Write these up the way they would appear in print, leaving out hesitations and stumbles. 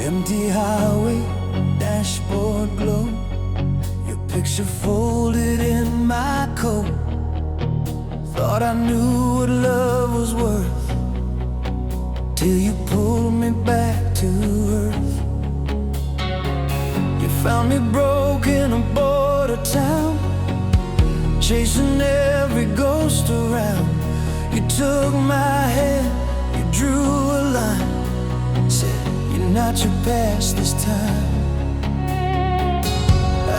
Empty highway, dashboard glow, your picture folded in my coat. Thought I knew what love was worth, till you pulled me back to earth. You found me broke in a border town, chasing every ghost around. You took my hand, you drew a line, said you're not your past this time.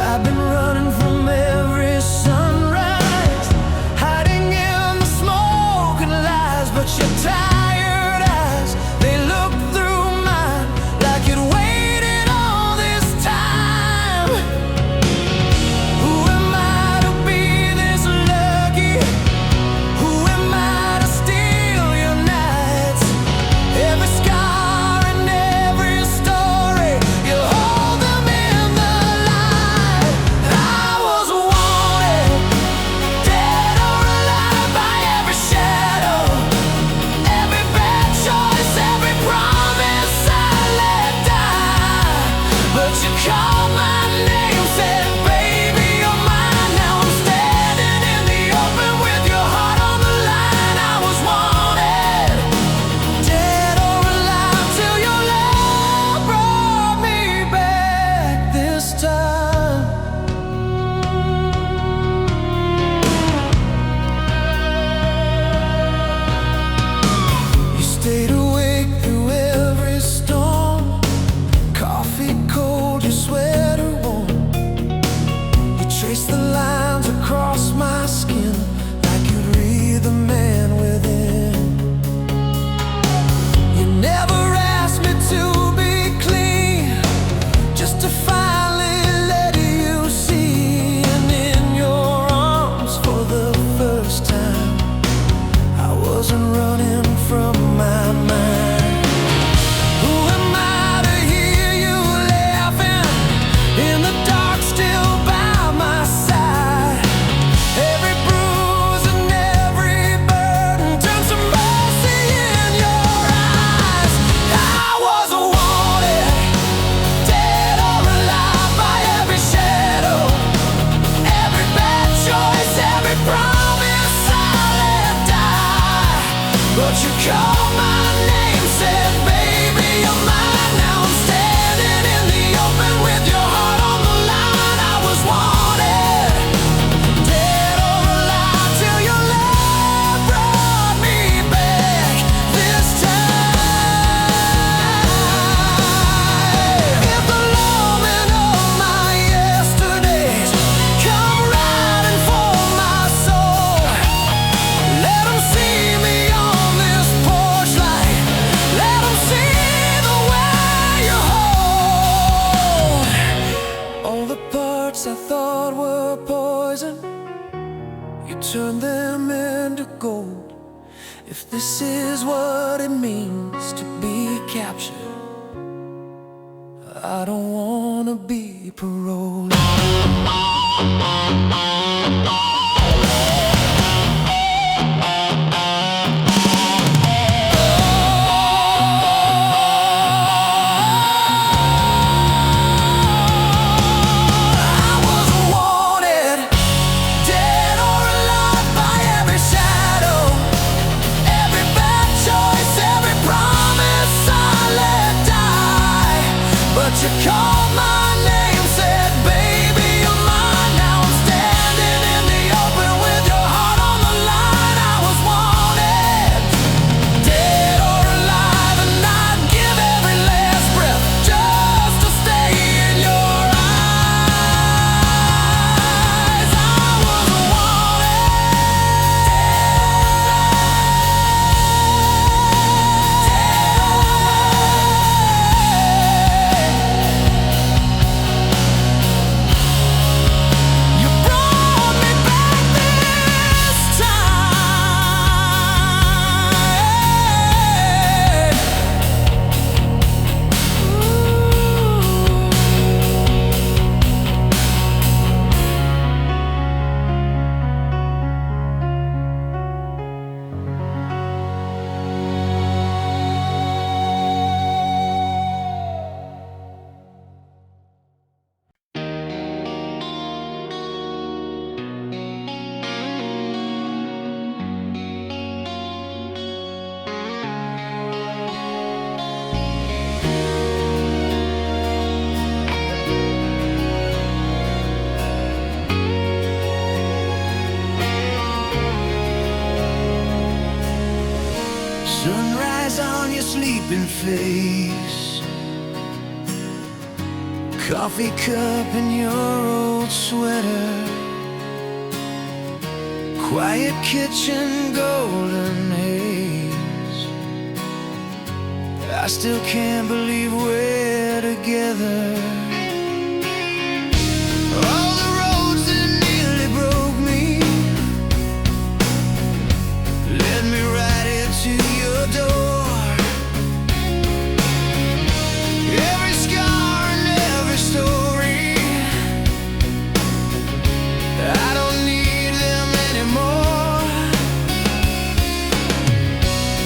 I've been running from every sunrise, hiding in the smoke and lies, but your tired eyes, they look through mine like you'd waited all this time. Who am I to be this lucky? Who am I to steal your nights? Every scar and every story, you hold them in the light. I was wanted, dead or alive, by every shadow, every bad choice, every promise I let die. But you called my name, said, baby, you're mine. Now I'm standing in the open with your heart on the line. I was wanted, dead or alive, till your love brought me back this time. You stayed awake through every storm, coffee cold, your sweater warm. You traced the lines across my skin like you'd read the man within. You never asked me to be clean, just to finally let you see. And in your arms for the first time, I wasn't running from my mind. Who am I to hear you laughing in the dark, still by my side? Every bruise and every burden turns to mercy in your eyes. I was wanted, dead or alive, by every shadow, every bad choice, every promise I let die. But you called my name, said, baby, you're mine. Now I'm standing in the open with your heart on the line. I was wanted, dead or alive, till your love brought me back this time. If the longing of my yesterdays come riding for my soul, let 'em see me on this porch light. Let 'em see the way you hold all the parts I thought were poison. You turned them into gold. If this is what it means to be captured, I don't wanna be paroled. I was wanted, dead or alive, by every shadow, every bad choice, every promise I let die. But you called my name, said, baby, you're mine. Now I'm standing in the Sunrise on your sleeping face, coffee cup in your old sweater, quiet kitchen, golden haze. I still can't believe we're together. All the roads that nearly broke me led me right into your door. Every scar and every story, I don't need them anymore.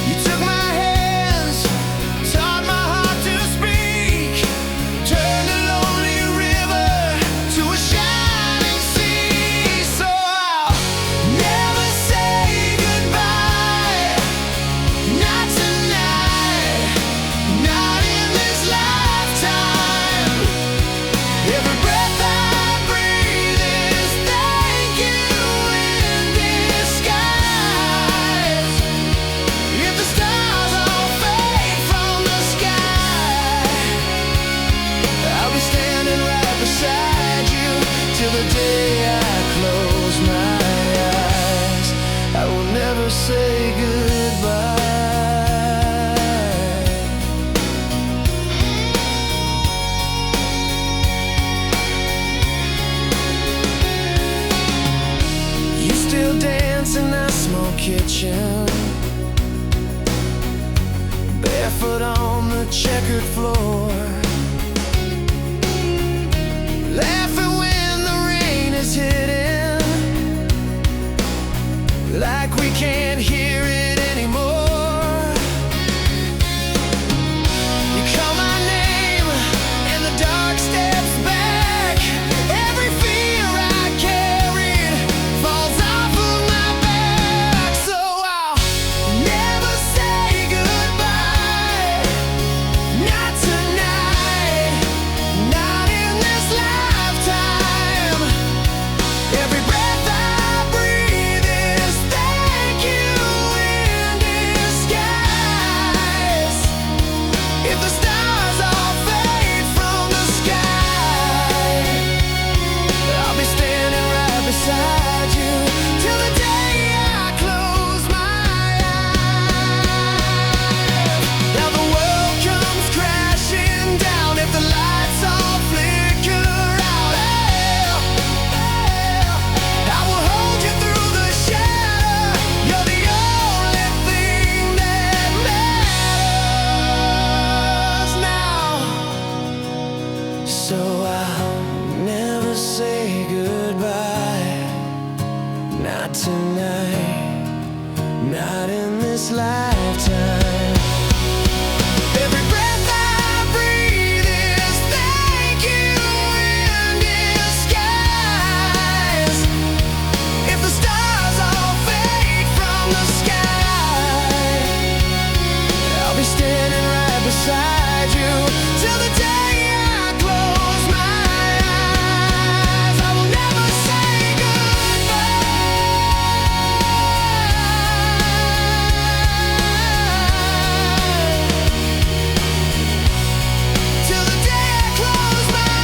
You took my hands, taught my heart to speak, turned a lonely river to a shining sea. So I'll never say goodbye, not tonight, not in this lifetime. Every breath I breathe is thank you in disguise. If the stars all fade from the sky, I'll be standing right beside you till the day I close my eyes. I will never say goodbye. You still dance in that small kitchen, barefoot on the checkered floor, laughing when the rain is hitting, like we can't hear it anymore. You call my name and the dark steps back. Every fear I carried falls off of my back. So I'll never say goodbye, not tonight, not in this lifetime. Every breath I breathe is thank you in disguise. If the stars all fade from the sky, I'll be standing right beside you till the day I close my eyes. Now the world comes crashing down if the lights all flicker out. I will hold you through the shadow. You're the only thing that matters now. So I'll never say goodbye, not tonight, not in this lifetime. Every breath I breathe is thank you in disguise. If the stars all fade from the sky, I'll be standing right beside you till the day I close my eyes. I will never say goodbye till the day I close my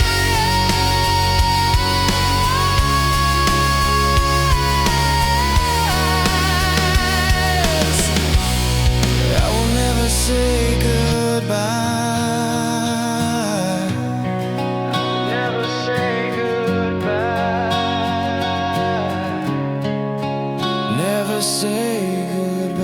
eyes. I will never say goodbye. Never say goodbye. Never say goodbye.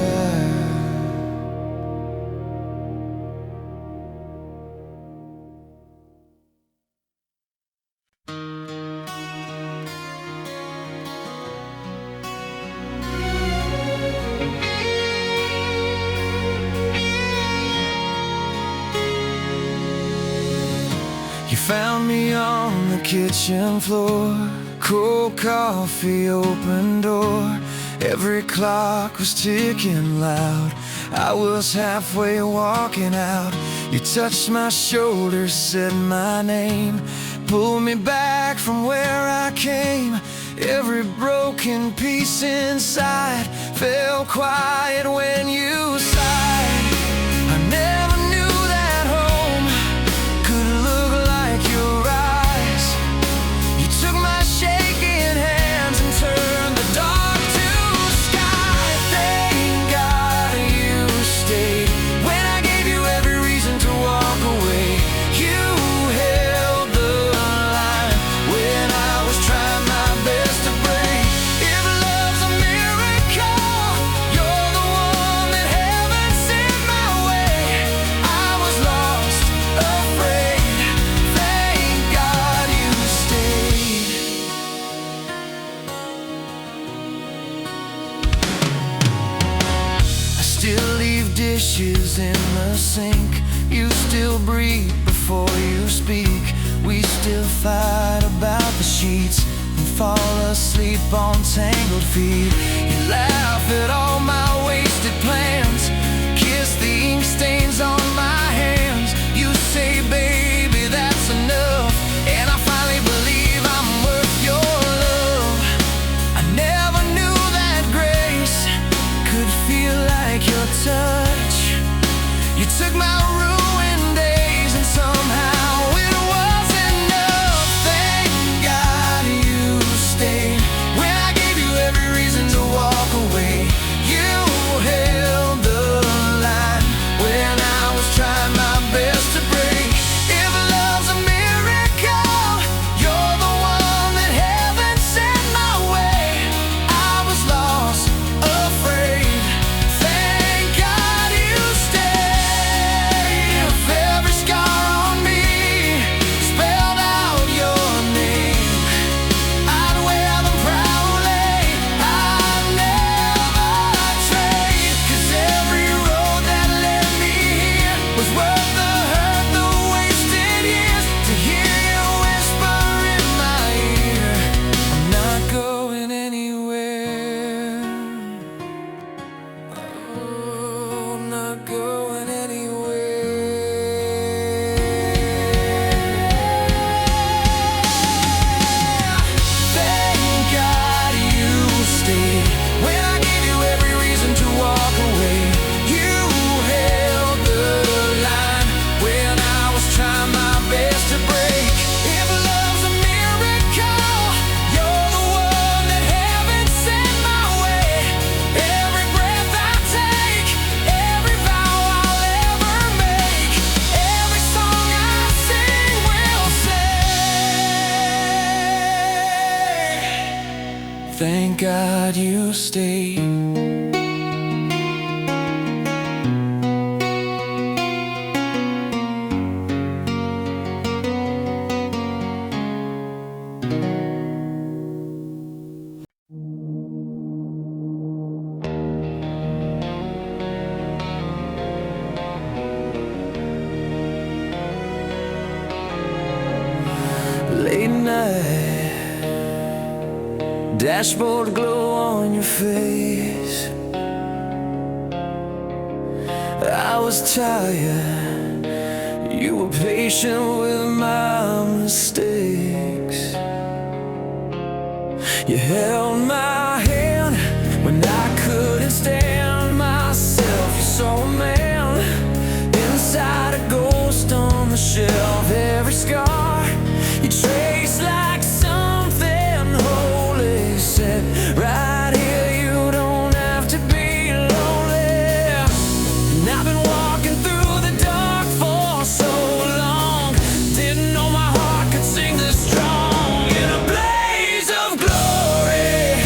You found me on the kitchen floor, cold coffee, open door. Every clock was ticking loud. I was halfway walking out. You touched my shoulder, said my name, pulled me back from where I came. Every broken piece inside fell quiet when you sighed. still leave dishes in the sink. You still breathe before you speak. We still fight about the sheets and fall asleep on tangled feet. You laugh at all my wasted plans, kiss the ink stains on my hands. You say, baby, that's enough, and I finally believe I'm worth your love. I never knew that grace could feel like your touch. You took my ruined days and somehow it was enough. Thank God you stayed when I gave you every reason to walk away. You held the line when I was trying my best to break. If love's a miracle, you're the one that heaven sent my way. I was lost, afraid. Thank God you stayed. If every scar on me spelled out your name, I'd wear them proudly. I'd never trade, 'cause every road that led me here was worth the hurt, the wasted years. To hear you whisper in my ear, I'm not going anywhere. Oh, I'm not going anywhere. Thank God you stayed when I gave you every reason to walk away. You held the line when I was trying my best to break. If love's a miracle, you're the one that heaven sent my way. Every breath I take, every vow I'll ever make, every song I sing will say, thank God you stayed. Late night, dashboard glow on your face. I was tired, you were patient with my mistakes. You held my hand when I couldn't stand myself. You saw a man inside a ghost on the shelf. Every scar you trace like something holy, said right here you don't have to be lonely. And I've been walking through the dark for so long, didn't know my heart could sing this strong. In a blaze of glory,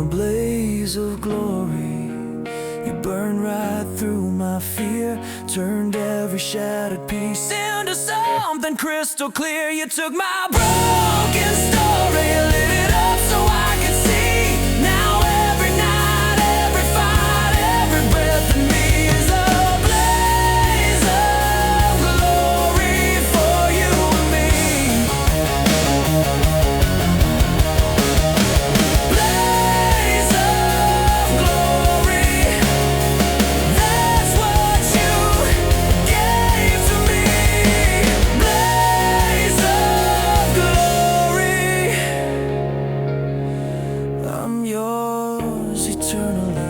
blaze of glory. You burned right through my fear, turned every shattered piece into something crystal clear. You took my broken story, lit it up so I could see. Now every night, every fight, every breath in me is a blaze of glory for you and me. Blaze of glory, that's what you gave to me. Blaze of glory, I'm yours eternally.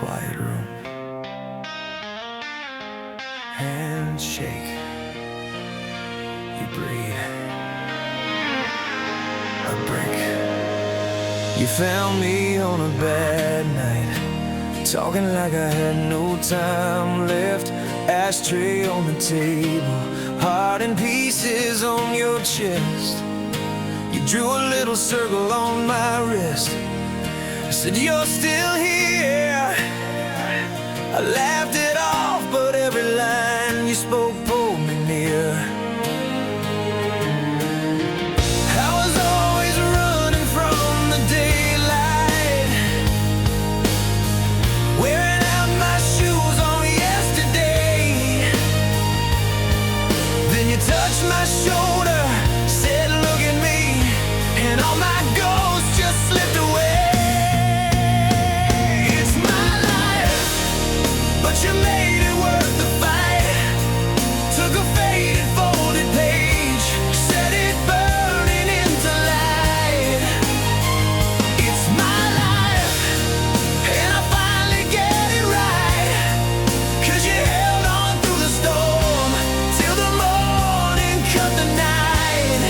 Quiet room, handshake, you breathe, a break. You found me on a bad night, talking like I had no time left. Ashtray on the table, heart in pieces on your chest. You drew a little circle on my wrist, said you're still here. I laughed it off, but every line you spoke pulled me near. I was always running from the daylight, wearing out my shoes on yesterday. Then you touched my shoulder, said look at me, and all my ghosts just slipped away. But you made it worth the fight. Took a faded folded page, set it burning into light. It's my life, and I finally get it right. 'Cause you held on through the storm, till the morning cut the night.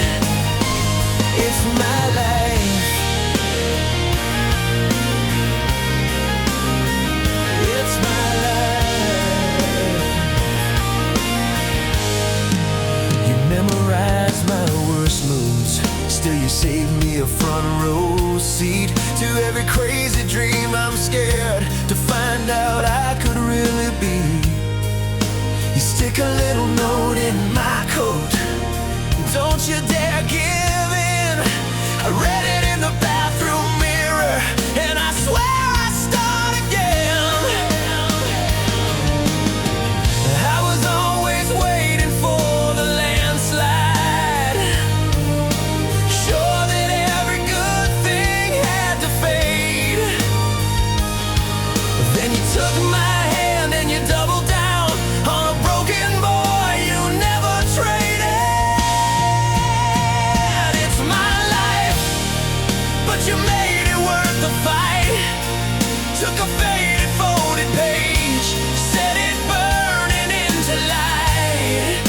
It's my life. It's my memorize my worst moves, still you saved me a front row seat to every crazy dream I'm scared to find out I could really be. You stick a little note in my coat, don't you dare give in. I read it in the bathroom mirror, and I swear I start again. I was always waiting for the landslide, sure that every good thing had to fade. Then you took my hand and you doubled down on a broken boy you never traded. It's my life, but you made it worth the fight. Took a faded folded page, set it burning into light.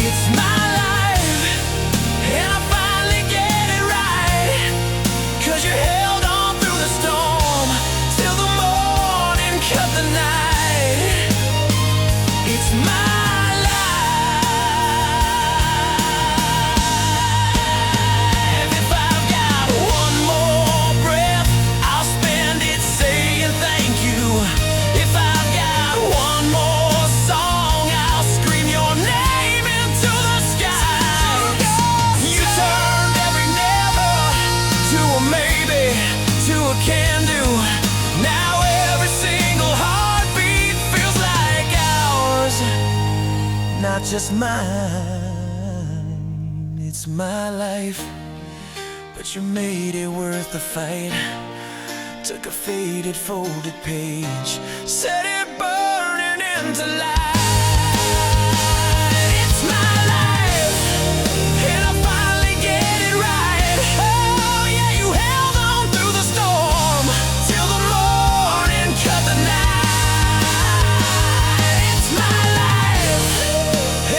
It's my life, and I finally get it right. 'Cause you held on through the storm, till the morning cut the night. It's my life. If I've got one more breath, I'll spend it saying thank you. If I've got one more song, I'll scream your name into the sky. You turned every never to a maybe, to a can-do. Now every single heartbeat feels like ours, not just mine. It's my life, but you made it worth the fight. Took a faded folded page, set it burning into light. It's my life, and I finally get it right. Oh yeah, you held on through the storm, till the morning cut the night. It's my life,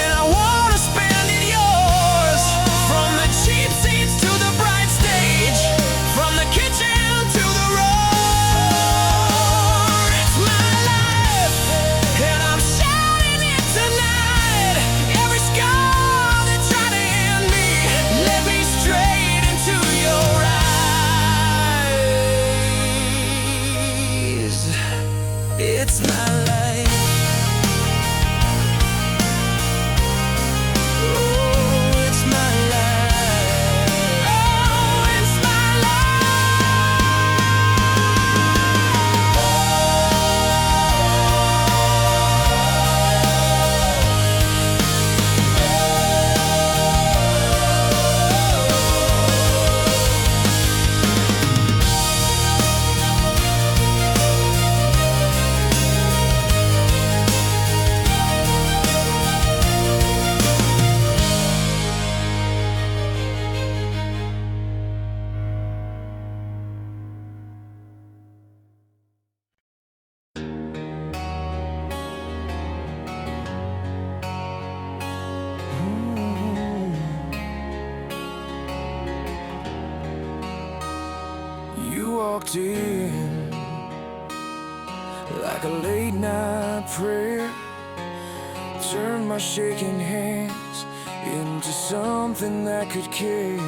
and I wanna spend it yours. From the cheap seats to the bright stage, it's my life. Oh, it's my life. Oh, it's my You walked in like a late night prayer, turned my shaking hands into something that could care.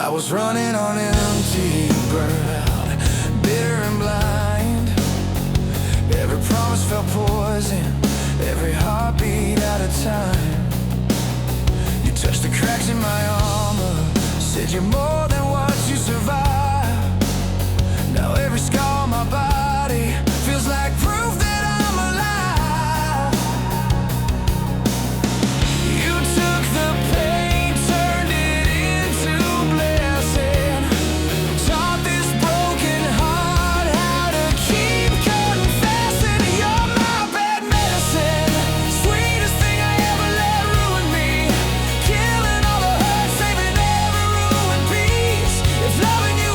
I was running on empty, burned out, bitter and blind. Every promise felt poison, every heartbeat out of time. You touched the cracks in my armor, said you're more than what you survived. Now every scar on my body feels like proof that I'm alive. You took the pain, turned it into blessing, taught this broken heart how to keep confessing. You're my bad medicine, sweetest thing I ever let ruin me, killing all the hurt, saving every ruined piece. If loving you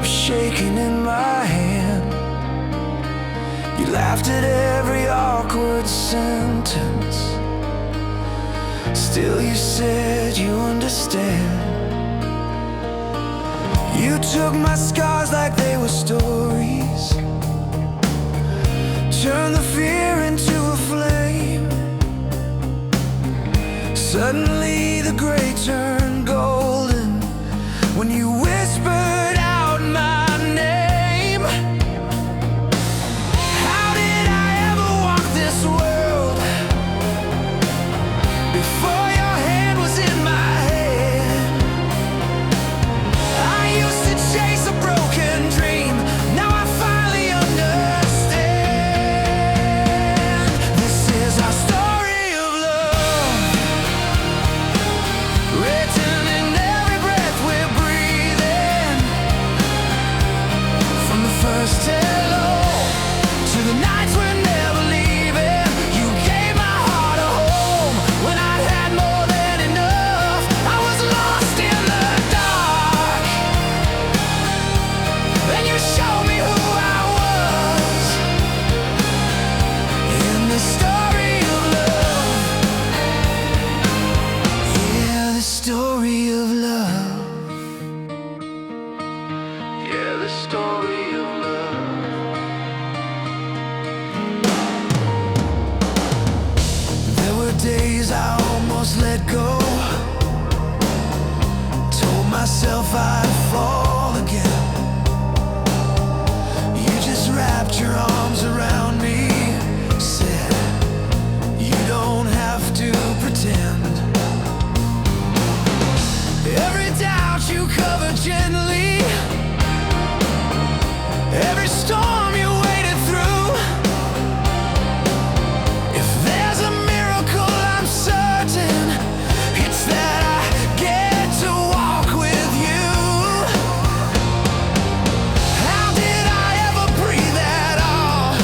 cup shaking in my hand. You laughed at every awkward sentence. Still you said you understand. You took my scars like they were stories, turned the fear into a flame. Suddenly the gray turned golden when you whispered out my name. How did I ever walk this world before your hand was in my hand? I used to chase a broken dream, now I finally understand. This is our story of love, written in every breath we're breathing. From the first hello to the nights we're never leaving. You gave my heart a home when I had more than enough. I was lost in the dark, then you showed me who I was. In the story of love, yeah, the story of love, yeah, the story of love. There were days I almost let go, told myself I'd fall again. You just wrapped your arms around me, said you don't have to pretend. Every doubt you covered gently, every storm you waded through. If there's a miracle, I'm certain it's that I get to walk with you. How did I ever breathe at all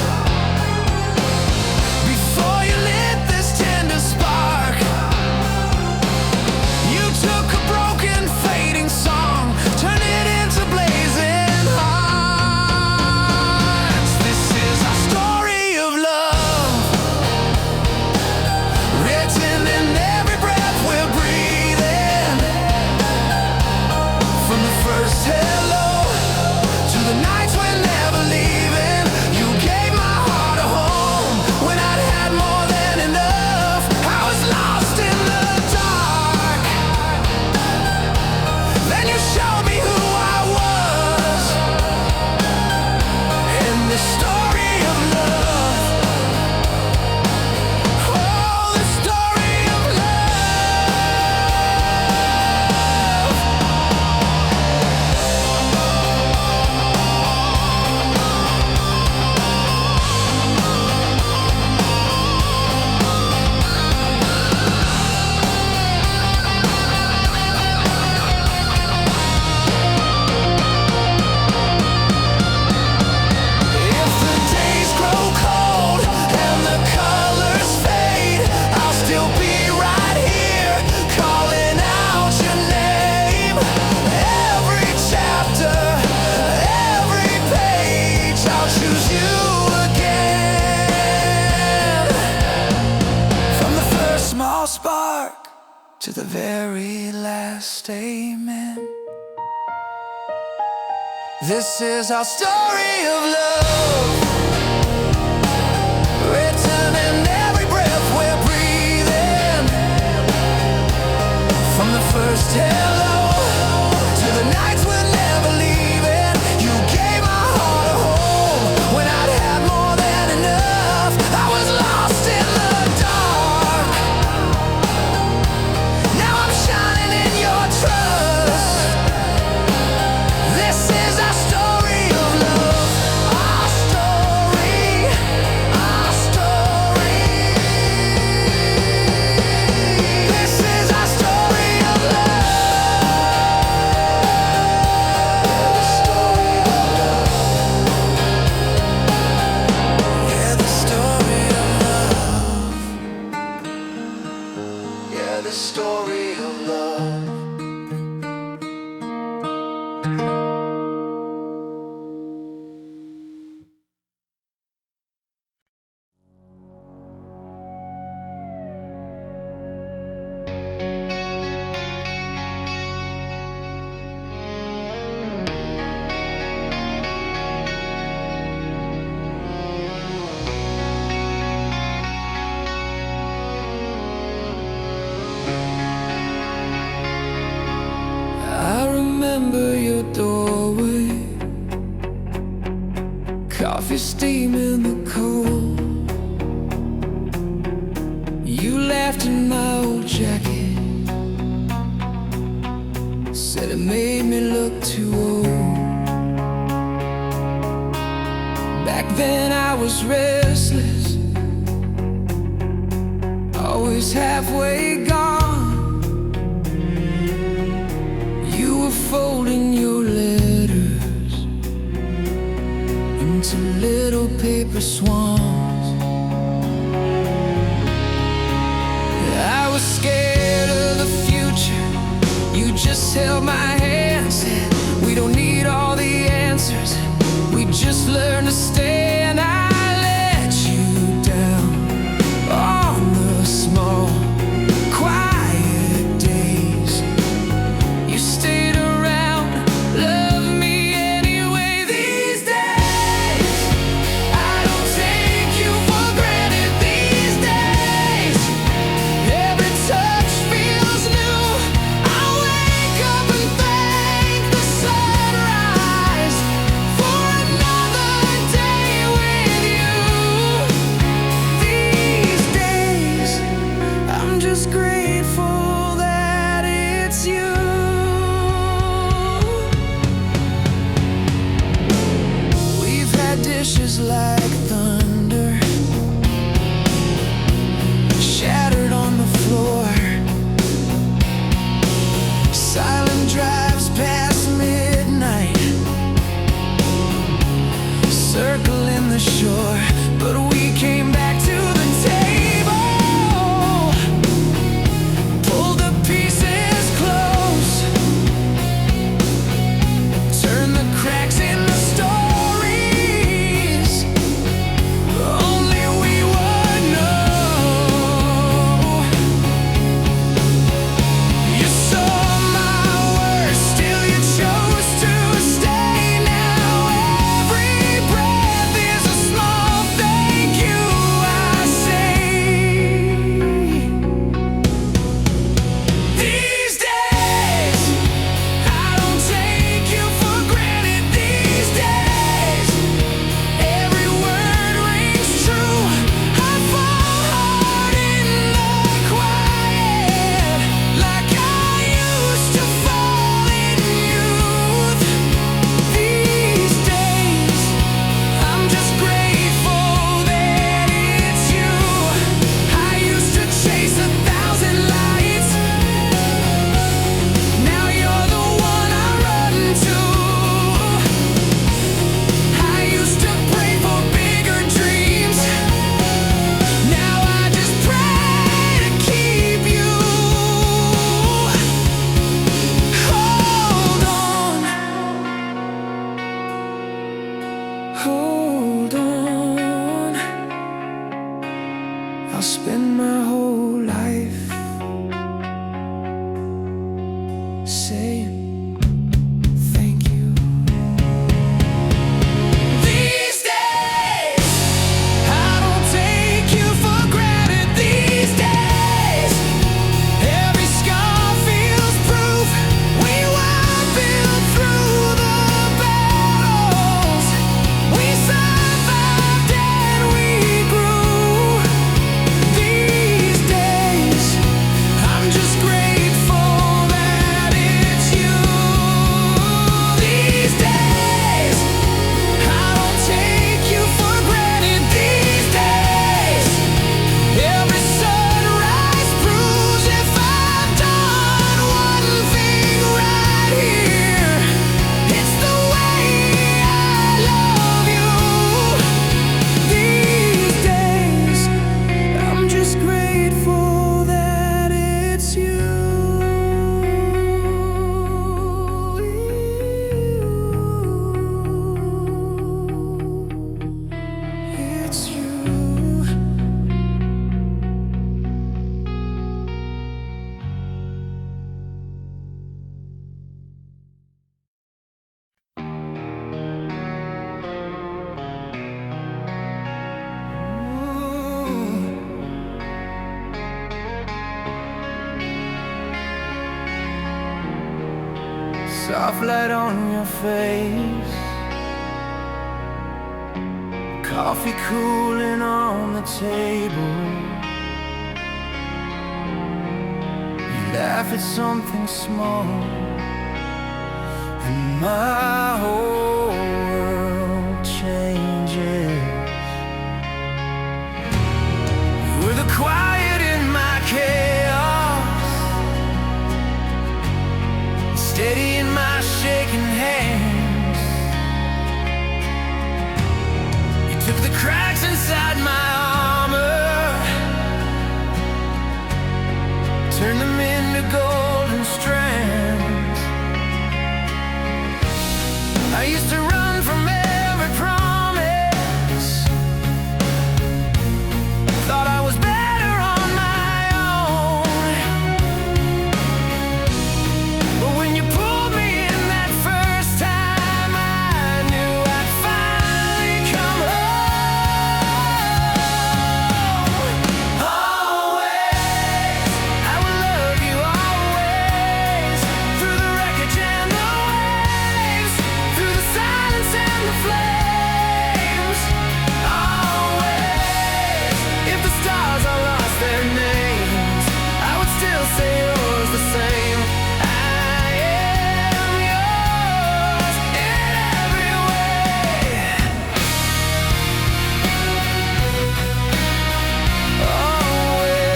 before you lit this tender spark? You took a broken, fading song, turned it into blazing hearts. This is our story of love, written in every breath we're breathing. From the first hello to the nights we're never leaving. You gave my heart a home when I'd had more than enough. I was lost in the dark, then you showed me who I was. In the story of love, oh, the story of love. If the days grow cold and the colors fade, I'll still be right here calling out your name. Every chapter, every page, I'll choose you again. From the first small spark to the very last amen. This is our story of love, written in every breath we're breathing. From the first hello to the nights we're never leaving. You gave my heart a home when I'd had more than enough. I was lost in the dark, now I'm shining in your trust. This is our story of love, our story. coffee steam in the cold. You laughed in my old jacket, said it made me look too old. Back then I was restless, always halfway gone. You were folding your letters into little paper swans. I was scared of the future. You just held my hand, said we don't need all the answers, we just learn to stay. And I let you down on the small, quiet days. You stayed around, loved me anyway. These days, I don't take you for granted. These days, every touch feels new. I wake up and thank the sunrise for another day with you. These days, I'm just grateful that it's you. We've had dishes like thunder shattered on the floor, silent drives past midnight, circling the shore. But we came back to the table, pulled the pieces close, turned the cracks in the stories. Only we would know. You saw my worst, still you chose to stay. Now every breath is a small thank you I say. These days, I don't take you for granted. These days, every word rings true. I fall hard in the quiet, like I used to fall in youth. These days, I'm just grateful that it's you. I used to chase 1,000 lights, now you're the one I run to. I used to pray for bigger dreams, now I just pray to keep you. Hold on, hold on. I'll spend my whole life saying thank you. These days, I don't take you for granted. These days, every scar feels proof we were built through the battles. We survived and we grew. These days, I'm just grateful that it's you. These days, I don't take you for granted. These days, every sunrise proves if I've done one thing right here, it's the way I love you. These days, I'm just grateful that it's you. It's you. Soft light on your face, Coffee cooling on the table. You laugh at something small, and my whole world changes. You were the quiet in my chaos, steady in my shaking hands. You took the cracks inside my armor, turned them into golden strands. I used to run from every promise, thought I was better on my own. But when you pulled me in that first time, I knew I'd finally come home. Always, I will love you always, through the wreckage and the waves, through the silence and the flames. Always, if the stars all lost their names, I would still say yours the same. I am yours in every way. Always.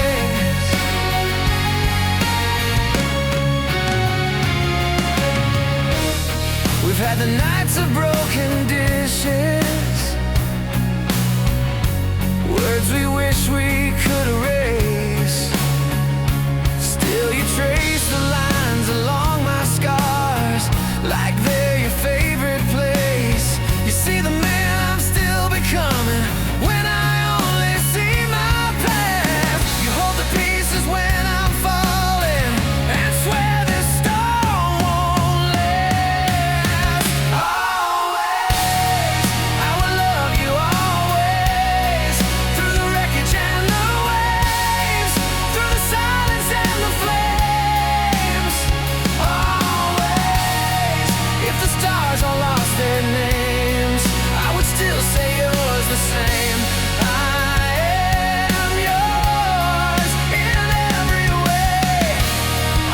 We've had the nights of broken dishes, words we wish we could erase. Still you trace the lines along my scars, like they're your favorite place. You see the man I'm still becoming when I only see my past. You hold the pieces when I'm falling, and swear this storm won't last. Always, I will love you always, through the wreckage and the waves, through the silence and the flames. Always, if the stars all lost their names, I would still say yours the same. I am yours in every way.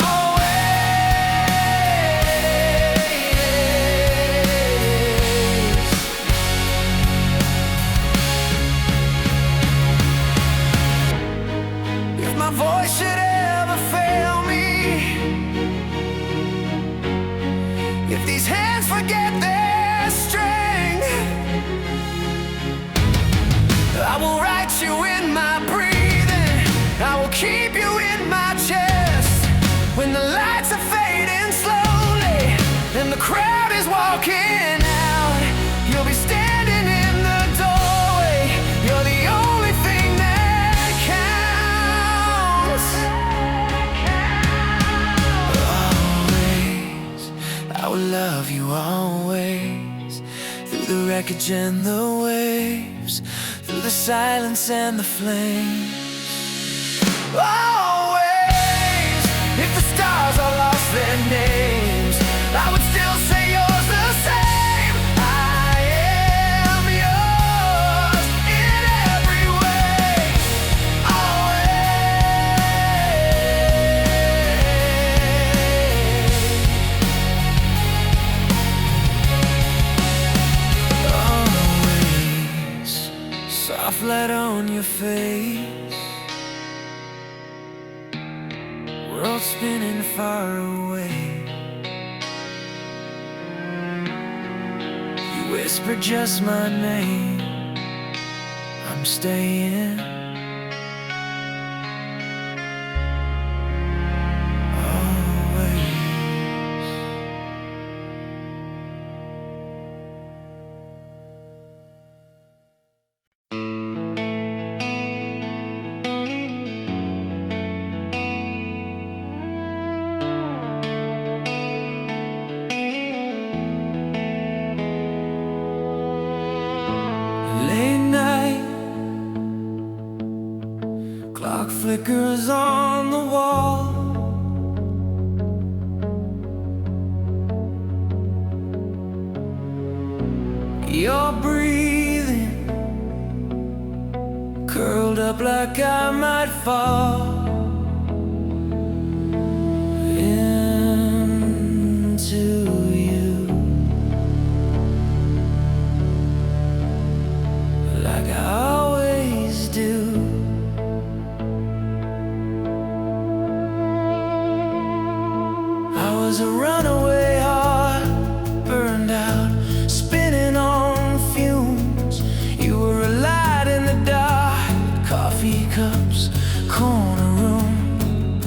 Always. If my voice should ever fail me, if these hands forget their strength, I will write you in my breathing, I will keep you in my chest. When the lights are fading slowly and the crowd is walking out, you'll be standing in the doorway. You're the only thing that counts. Always, I will love you always, through the wreckage and the waves, through the silence and the flames. Always, if the stars all lost their names, I would still say yours the same. I am yours in every way. Always. Always, soft light on your face, world spinning far away. You whisper just my name, I'm staying. Always. Late night, clock flickers on the wall. You're breathing Curled up like I might fall into you, like I always do. I was a runaway heart, burned out, spinning on fumes. You were a light in the dark, coffee cups, corner room.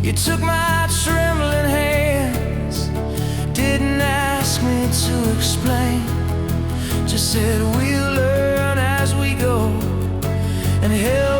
You took my trembling hands, didn't ask me to explain, just said we'll learn as we go, and held